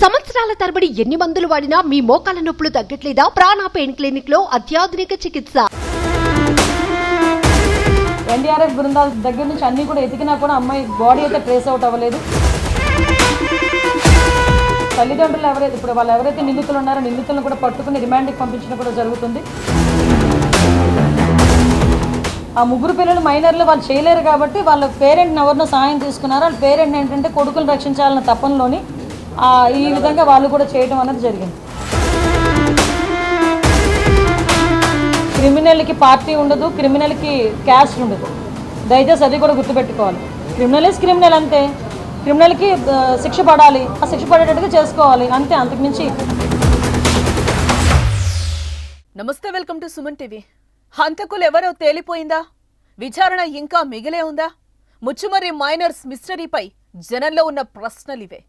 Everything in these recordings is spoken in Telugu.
సంవత్సరాల తరబడి ఎన్ని మందులు వాడినా మీ మోకాల నొప్పులు తగ్గట్లేదా? ప్రాణ పెయిన్ క్లినిక్ లో అత్యాధునిక చికిత్స. ఎన్డీఆర్ఎఫ్ బృందాల దగ్గర నుంచి అన్ని కూడా ఎతికినా కూడా అమ్మాయి బాడీ అయితే ట్రేస్ అవుట్ అవ్వలేదు. తల్లిదండ్రులు ఎవరైతే ఇప్పుడు వాళ్ళు ఎవరైతే నిందితులు ఉన్నారో నిందితులను కూడా పట్టుకుని రిమాండ్కి పంపించడం కూడా జరుగుతుంది. ఆ ముగ్గురు పిల్లలు మైనర్లు వాళ్ళు చేయలేరు కాబట్టి వాళ్ళ పేరెంట్ని ఎవరినో సహాయం తీసుకున్నారు. వాళ్ళ పేరెంట్ ఏంటంటే కొడుకులు రక్షించాలన్న తపనలోని ఈ విధంగా వాళ్ళు కూడా చేయడం అనేది జరిగింది. క్రిమినల్కి పార్టీ ఉండదు, క్రిమినల్కి క్యాస్ట్ ఉండదు. దయచేసి అది కూడా గుర్తుపెట్టుకోవాలి. క్రిమినల్ ఇస్ క్రిమినల్ అంతే. క్రిమినల్కి శిక్ష పడాలి, ఆ శిక్ష పడేటట్టుగా చేసుకోవాలి అంతే, అంతకుమించి. నమస్తే, వెల్కమ్ టు సుమన్ టీవీ. హంతకులు ఎవరో తేలిపోయిందా? విచారణ ఇంకా మిగిలే ఉందా? ముచ్చుమర్రి మైనర్స్ మిస్టరీపై జనంలో ఉన్న ప్రశ్నలివే.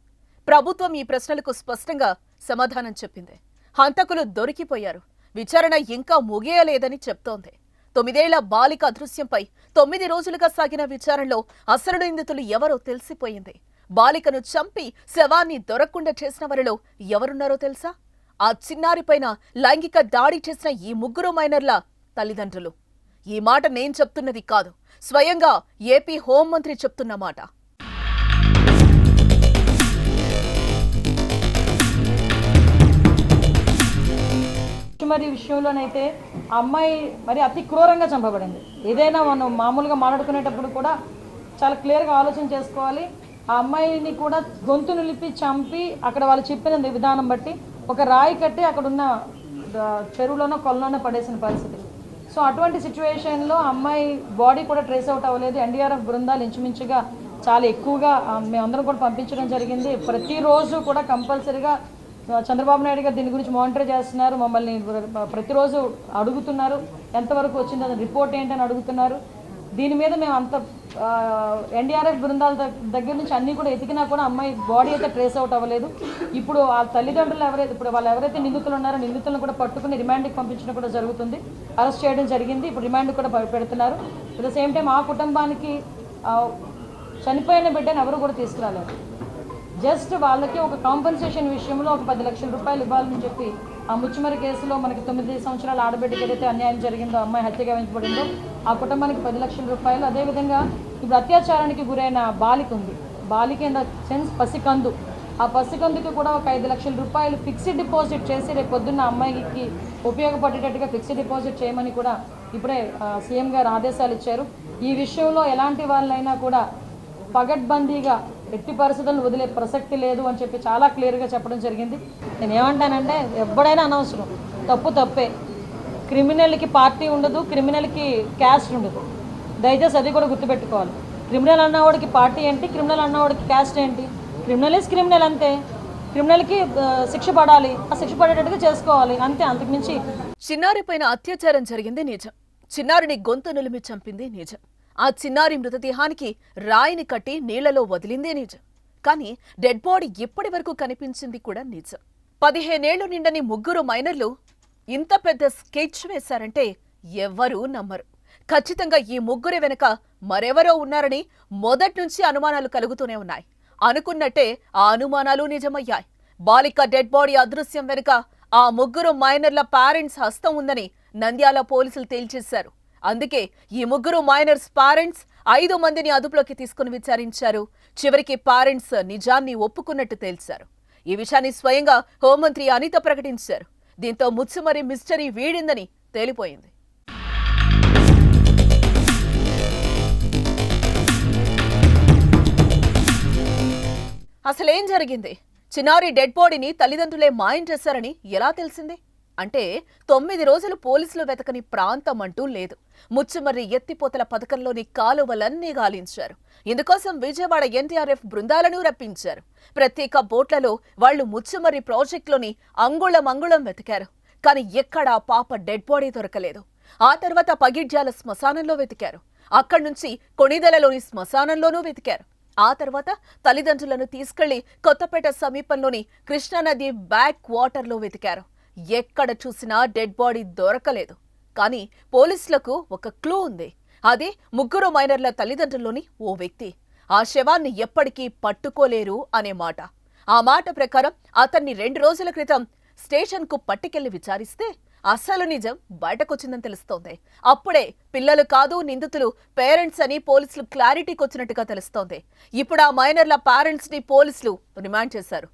ప్రభుత్వం ఈ ప్రశ్నలకు స్పష్టంగా సమాధానం చెప్పింది. హంతకులు దొరికిపోయారు, విచారణ ఇంకా ముగియలేదని చెప్తోంది. 9 ఏళ్ల బాలిక అదృశ్యంపై 9 రోజులుగా సాగిన విచారణలో అసలు నిందితులు ఎవరో తెలిసిపోయింది. బాలికను చంపి శవాన్ని దొరకకుండా చేసిన వారిలో ఎవరున్నారో తెలుసా? ఆ చిన్నారిపైన లైంగిక దాడి చేసిన ఈ ముగ్గురు మైనర్ల తల్లిదండ్రులు. ఈ మాట నేను చెప్తున్నది కాదు, స్వయంగా ఏపీ హోంమంత్రి చెప్తున్న మాట. మరి విషయంలోనైతే ఆ అమ్మాయి మరి అతి క్రూరంగా చంపబడింది. ఏదైనా మనం మామూలుగా మాట్లాడుకునేటప్పుడు కూడా చాలా క్లియర్గా ఆలోచన చేసుకోవాలి. ఆ అమ్మాయిని కూడా గొంతు నిలిపి చంపి అక్కడ వాళ్ళు చెప్పిన విధానం బట్టి ఒక రాయి కట్టి అక్కడ ఉన్న చెరువులోనో కొలలోనో పడేసిన పరిస్థితి. సో అటువంటి సిచ్యువేషన్లో అమ్మాయి బాడీ కూడా ట్రేస్ అవుట్ అవ్వలేదు. ఎన్డీఆర్ఎఫ్ బృందాలు ఇంచుమించుగా చాలా ఎక్కువగా మేమందరం కూడా పంపించడం జరిగింది. ప్రతిరోజు కూడా కంపల్సరీగా చంద్రబాబు నాయుడు గారు దీని గురించి మానిటర్ చేస్తున్నారు. మమ్మల్ని ప్రతిరోజు అడుగుతున్నారు ఎంతవరకు వచ్చింది, అది రిపోర్ట్ ఏంటని అడుగుతున్నారు. దీని మీద మేము అంత ఎన్డీఆర్ఎఫ్ బృందాల దగ్గర నుంచి అన్ని కూడా ఎతికినా కూడా అమ్మాయి బాడీ అయితే ట్రేస్ అవుట్ అవ్వలేదు. ఇప్పుడు ఆ తల్లిదండ్రులు ఎవరైతే ఇప్పుడు వాళ్ళు ఎవరైతే నిందితులు ఉన్నారో నిందితులను కూడా పట్టుకుని రిమాండ్కి పంపించడం కూడా జరుగుతుంది. అరెస్ట్ చేయడం జరిగింది. ఇప్పుడు రిమాండ్ కూడా పెడుతున్నారు. అట్ ద సేమ్ టైం ఆ కుటుంబానికి చనిపోయిన బిడ్డను ఎవరు కూడా తీసుకురాలేదు. జస్ట్ వాళ్ళకి ఒక కాంపెన్సేషన్ విషయంలో ఒక 10 లక్షల రూపాయలు ఇవ్వాలని చెప్పి ఆ ముచ్చుమరి కేసులో మనకి 9 సంవత్సరాల ఆడబిడ్డకి ఏదైతే అన్యాయం జరిగిందో, అమ్మాయి హత్యగా వెంచబడిందో ఆ కుటుంబానికి 10 లక్షల రూపాయలు. అదేవిధంగా ఇప్పుడు అత్యాచారానికి గురైన బాలిక ఉంది, బాలిక ఇన్ ద సెన్స్ పసికందు, ఆ పసికందుకి కూడా ఒక 5 లక్షల రూపాయలు ఫిక్స్డ్ డిపాజిట్ చేసి రేపు పొద్దున్న అమ్మాయికి ఉపయోగపడేటట్టుగా ఫిక్స్డ్ డిపాజిట్ చేయమని కూడా ఇప్పుడే సీఎం గారు ఆదేశాలు ఇచ్చారు. ఈ విషయంలో ఎలాంటి వాళ్ళైనా కూడా పగడ్బందీగా ఎట్టి పరిస్థితులను వదిలే ప్రసక్తి లేదు అని చెప్పి చాలా క్లియర్గా చెప్పడం జరిగింది. నేను ఏమంటానంటే ఎవడైనా అనవసరం, తప్పు తప్పే. క్రిమినల్కి పార్టీ ఉండదు, క్రిమినల్కి క్యాస్ట్ ఉండదు. దయచేసి అది కూడా గుర్తుపెట్టుకోవాలి. క్రిమినల్ అన్నవాడికి పార్టీ ఏంటి, క్రిమినల్ అన్నవాడికి క్యాస్ట్ ఏంటి? క్రిమినల్ ఇస్ క్రిమినల్ అంతే. క్రిమినల్కి శిక్ష పడాలి, ఆ శిక్ష పడేటట్టుగా చేసుకోవాలి అంతే, అంతకుమించి. చిన్నారిపైన అత్యాచారం జరిగింది నిజం. చిన్నారిని గొంతు నులిమి చంపింది నిజం. ఆ చిన్నారి మృతదేహానికి రాయిని కట్టి నీళ్లలో వదిలిందే నిజం. కానీ డెడ్ బాడీ ఇప్పటి వరకు కనిపించింది కూడా నిజం. 15 ఏళ్లు నిండని ముగ్గురు మైనర్లు ఇంత పెద్ద స్కెచ్ వేశారంటే ఎవ్వరూ నమ్మరు. ఖచ్చితంగా ఈ ముగ్గురి వెనుక మరెవరో ఉన్నారని మొదటి నుంచి అనుమానాలు కలుగుతూనే ఉన్నాయి. అనుకున్నట్టే ఆ అనుమానాలు నిజమయ్యాయి. బాలిక డెడ్ బాడీ అదృశ్యం వెనుక ఆ ముగ్గురు మైనర్ల పేరెంట్స్ హస్తం ఉందని నంద్యాల పోలీసులు తేల్చేశారు. అందుకే ఈ ముగ్గురు మైనర్స్ పేరెంట్స్ 5 మందిని అదుపులోకి తీసుకుని విచారించారు. చివరికి పేరెంట్స్ నిజాన్ని ఒప్పుకున్నట్టు తేల్చారు. ఈ విషయాన్ని స్వయంగా హోంమంత్రి అనిత ప్రకటించారు. దీంతో ముచ్చుమర్రి మిస్టరీ వీడిందని తేలిపోయింది. అసలేం జరిగింది? చిన్నారి డెడ్ బాడీని తల్లిదండ్రులే మాయం చేశారని ఎలా తెలిసింది? అంటే 9 రోజులు పోలీసులు వెతకని ప్రాంతం అంటూ లేదు. ముచ్చుమర్రి ఎత్తిపోతల పథకంలోని కాలువలన్నీ గాలించారు. ఇందుకోసం విజయవాడ ఎన్డీఆర్ఎఫ్ బృందాలను రప్పించారు. ప్రత్యేక బోట్లలో వాళ్లు ముచ్చుమర్రి ప్రాజెక్టులోని అంగుళం వెతికారు. కానీ ఎక్కడా పాప డెడ్ బాడీ దొరకలేదు. ఆ తర్వాత పగిడ్యాల శ్మశానంలో వెతికారు. అక్కడి నుంచి కొణిదెలలోని శ్మశానంలోనూ వెతికారు. ఆ తర్వాత తల్లిదండ్రులను తీసుకెళ్లి కొత్తపేట సమీపంలోని కృష్ణానది బ్యాక్ వాటర్లో వెతికారు. ఎక్కడ చూసినా డెడ్ బాడీ దొరకలేదు. కానీ పోలీసులకు ఒక క్లూ ఉంది. అది ముగ్గురు మైనర్ల తల్లిదండ్రుల్లోని ఓ వ్యక్తి. ఆ శవాన్ని ఎప్పటికీ పట్టుకోలేరు అనే మాట. ఆ మాట ప్రకారం అతన్ని 2 రోజుల క్రితం స్టేషన్కు పట్టుకెళ్లి విచారిస్తే అసలు నిజం బయటకొచ్చిందని తెలుస్తోంది. అప్పుడే పిల్లలు కాదు నిందితులు పేరెంట్స్ అని పోలీసులు క్లారిటీకి వచ్చినట్టుగా తెలుస్తోంది. ఇప్పుడు ఆ మైనర్ల పేరెంట్స్ ని పోలీసులు రిమాండ్ చేశారు.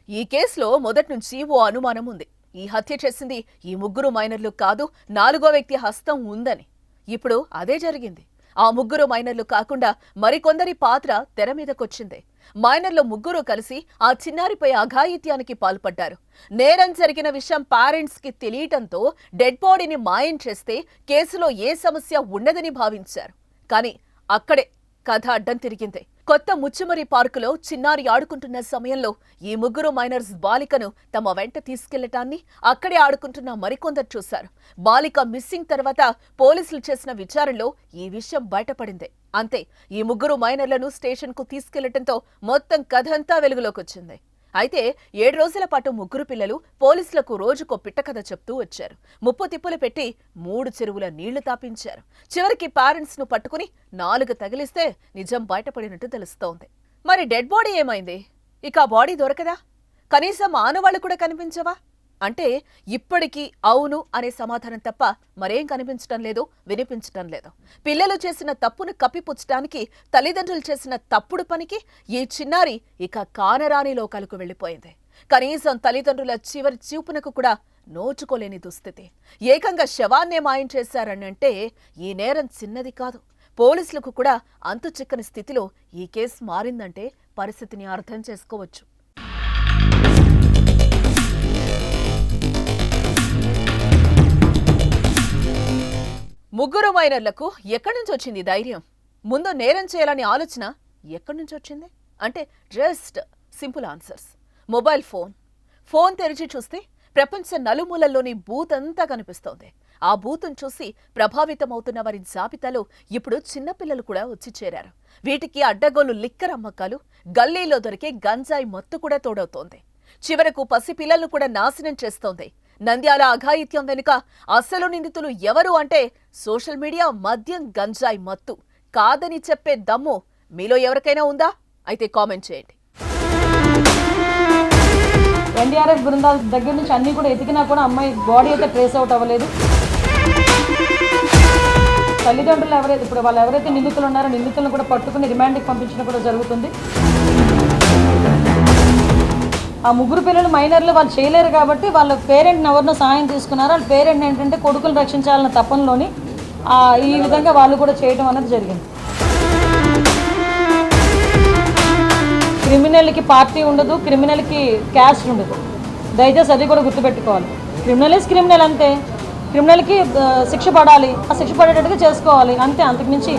ఈ కేసులో మొదటి నుంచి ఓ అనుమానం ఉంది. ఈ హత్య చేసింది ఈ 3 మైనర్లు కాదు, 4వ వ్యక్తి హస్తం ఉందని. ఇప్పుడు అదే జరిగింది. ఆ 3 మైనర్లు కాకుండా మరికొందరి పాత్ర తెర మీదకొచ్చింది. మైనర్లు 3 కలిసి ఆ చిన్నారిపై అఘాయిత్యానికి పాల్పడ్డారు. నేరం జరిగిన విషయం పేరెంట్స్ కి తెలియటంతో డెడ్ బాడీని మాయం చేస్తే కేసులో ఏ సమస్య ఉండదని భావించారు. కానీ అక్కడే కథ అడ్డం తిరిగింది. కొత్త ముచ్చుమరి పార్కులో చిన్నారి ఆడుకుంటున్న సమయంలో ఈ 3 మైనర్స్ బాలికను తమ వెంట తీసుకెళ్లటాన్ని అక్కడే ఆడుకుంటున్న మరికొందరు చూశారు. బాలిక మిస్సింగ్ తర్వాత పోలీసులు చేసిన విచారణలో ఈ విషయం బయటపడింది. అంతే, ఈ 3 మైనర్లను స్టేషన్కు తీసుకెళ్లటంతో మొత్తం కథంతా వెలుగులోకొచ్చింది. అయితే 7 రోజుల పాటు 3 పిల్లలు పోలీసులకు రోజుకో పిట్టకథ చెప్తూ వచ్చారు. ముప్పు తిప్పులు పెట్టి 3 చెరువుల నీళ్లు తాపించారు. చివరికి పేరెంట్స్ ను పట్టుకుని 4 తగిలిస్తే నిజం బయటపడినట్టు తెలుస్తోంది. మరి డెడ్ బాడీ ఏమైంది? ఇక ఆ బాడీ దొరకదా? కనీసం ఆనవాళ్లు కూడా కనిపించవా అంటే ఇప్పటికీ అవును అనే సమాధానం తప్ప మరేం కనిపించటం లేదు, వినిపించటం లేదు. పిల్లలు చేసిన తప్పును కప్పిపుచ్చడానికి తల్లిదండ్రులు చేసిన తప్పుడు పనికి ఈ చిన్నారి ఇక కానరాని లోకాలకు వెళ్లిపోయింది. కనీసం తల్లిదండ్రుల చివరి చూపునకు కూడా నోచుకోలేని దుస్థితి. ఏకంగా శవాన్నే మాయం చేశారనంటే ఈ నేరం చిన్నది కాదు. పోలీసులకు కూడా అంతు చిక్కని స్థితిలో ఈ కేసు మారిందంటే పరిస్థితిని అర్థం చేసుకోవచ్చు. ముగ్గురు మైనర్లకు ఎక్కడి నుంచి వచ్చింది ధైర్యం? ముందు నేరం చేయాలని ఆలోచన ఎక్కడి నుంచి వచ్చింది అంటే just simple answers. Mobile phone తెరిచి చూస్తే ప్రపంచ నలుమూలల్లోని బూత్ అంతా కనిపిస్తోంది. ఆ బూతును చూసి ప్రభావితమవుతున్న వారి జాబితాలో ఇప్పుడు చిన్నపిల్లలు కూడా వచ్చి చేరారు. వీటికి అడ్డగోలు లిక్కర్ అమ్మకాలు, గల్లీలో దొరికే గంజాయి మత్తు కూడా తోడవుతోంది. చివరకు పసిపిల్లలను కూడా నాశనం చేస్తోంది. నంద్యాల అఘాయిత్యం వెనుక అసలు నిందితులు ఎవరు అంటే సోషల్ మీడియా, మద్యం, గంజాయి మత్తు. కాదని చెప్పే దమ్ము మీలో ఎవరికైనా ఉందా? అయితే కామెంట్ చేయండి. ఎన్డీఆర్ఎఫ్ బృందాల దగ్గర నుంచి అన్ని కూడా ఎతికినా కూడా అమ్మాయి బాడీ అయితే ట్రేస్ అవుట్ అవ్వలేదు. తల్లిదండ్రులు ఎవరైతే ఇప్పుడు వాళ్ళు ఎవరైతే నిందితులు ఉన్నారో నిందితులను కూడా పట్టుకుని రిమాండ్కి పంపించడం కూడా జరుగుతుంది. ఆ 3 పిల్లలు మైనర్లు వాళ్ళు చేయలేరు కాబట్టి వాళ్ళ పేరెంట్ని ఎవరినో సహాయం తీసుకున్నారు. వాళ్ళ పేరెంట్ని ఏంటంటే కొడుకులు రక్షించాలన్న తపనలోని ఈ విధంగా వాళ్ళు కూడా చేయడం అనేది జరిగింది. క్రిమినల్కి పార్టీ ఉండదు, క్రిమినల్కి క్యాస్ట్ ఉండదు. దయచేసి అది కూడా గుర్తుపెట్టుకోవాలి. క్రిమినల్ ఇస్ క్రిమినల్ అంతే. క్రిమినల్కి శిక్ష పడాలి, ఆ శిక్ష పడేటట్టుగా చేసుకోవాలి అంతే, అంతకుమించి